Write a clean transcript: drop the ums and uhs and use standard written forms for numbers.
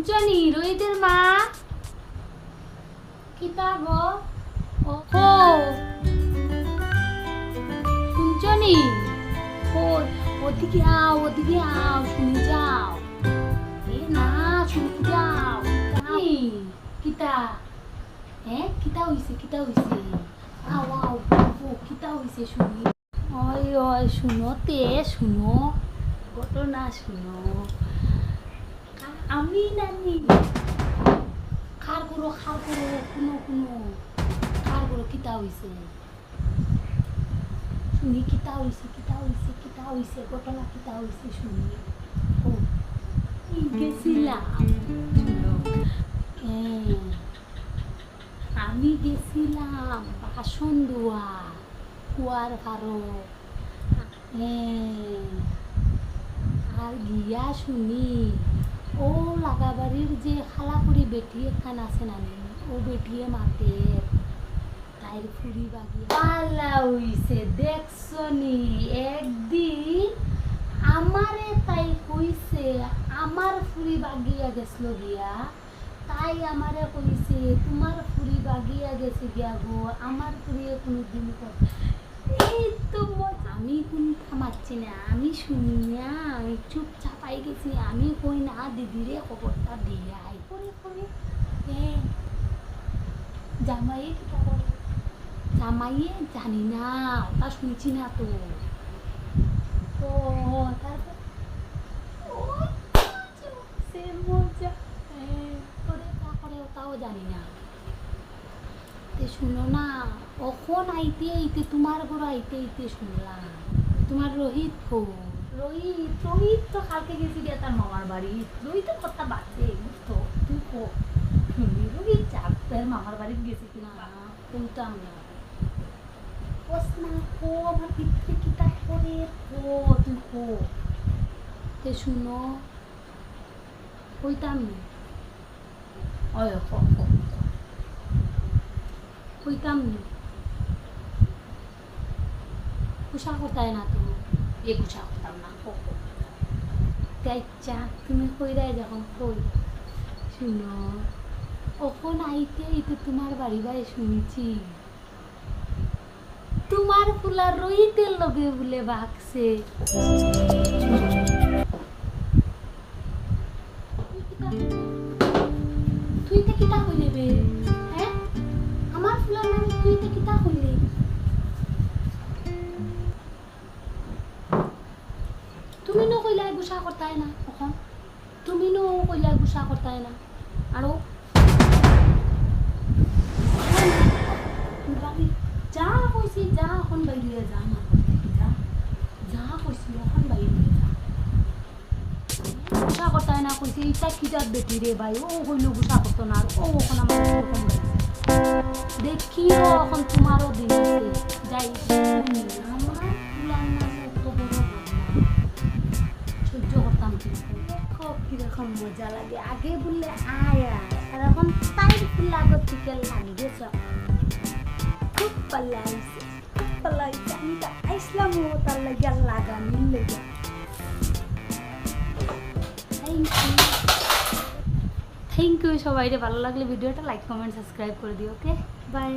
শুনছনি রোহিতের মা কিতা গো ও শুনছনি ওদিকে আও শুনি যাও এ না শুনি যাও কিতা কিতা হইছে আও কিতা হইছে শুনি ওই শুনো ঘটনা শুনো আমি নানি খার করো কোনো খার করো কিতা হইছে শুনি কিতা হইছে ঘটনা কিতা হইছে শুনি ও গেছিলাম আমি গেছিলাম বাসন ধোয়া কুয়ার ভারো আর গিয়া শুনি ও লাগাবাড়ির যে খালাপুরি বেটি একখান আছে নানি ও বেটিয়ে মাতে তাইর ফুরি বাগিয়ে পালা হইছে দেখছনি একদিন আমারে তাই কইছে আমার ফুরি বাগিয়া গেছিল গিয়া তাই আমারে কইছে তোমার ফুরি বাগিয়া গেছে গিয়া গো আমার ফুরিয়ে কোনোদিন এই তো আমি কোন থামাচ্ছি না আমি শুনি না আমি চুপচাপ আই গেছি আমি কই না দিদিরে খবরটা দিয়ে আই করে জামাইয়ে কিতা করে জামাইয়ে জানি না ওটা শুনছি না তো তারপর সে মজা করে তা করে ওটাও জানি না শুনো না কখন আইতে তোমার ঘর আইতে শুনলাম তোমার রোহিত তো কালকে গেছি গিয়ে তার মামার বাড়ি রোহিতের কথা বাদে বুঝতো তুই রোহিত চাপের মামার বাড়ি গেছি কিনা বলতাম না আমার পিঠে কিতা করে তুই শুনো কইতাম না কইতাম না কুসা করতাই না তো কুসা করতাম না ইচ্ছা তুমি কইরাই যখন কই শুনো কখন আইতে তোমার বাড়ি শুনছি তোমার ফুলা রইতে লগে বলে বাকছে তুই তো কিতা কইলে বে আমার ফুলা মানে তুই তো কিতা কইলে তুমি নো কইলাই গুসা করতাই না এখন তুমি নো কইলাই গুসা করতাই না আর যা কইছি যা এখন বাইরে যা আমার যা কইছি এখন বাইরে যা গুসা করতাই না কইছি ইটা কিটার বেটি রে ভাই ও কইলো গুসা করতো না আর ও এখন আমার এরকম দেখিও এখন তোমারও দিন আছে যাই আমার ফুলার নাম এত বড় সহ্য করতাম কিরকম মজা লাগে আগে বললে আয়া আর এখন তাই ফুল আগর থেকে লাগে গেছ খুব পাল্লাইছে আমি তো আইসলাম ও তার লাগে লাগা মিল লেগে থ্যাংক ইউ সবাই ভালো লাগলে ভিডিওটা লাইক কমেন্ট সাবস্ক্রাইব করে দিও ওকে বাই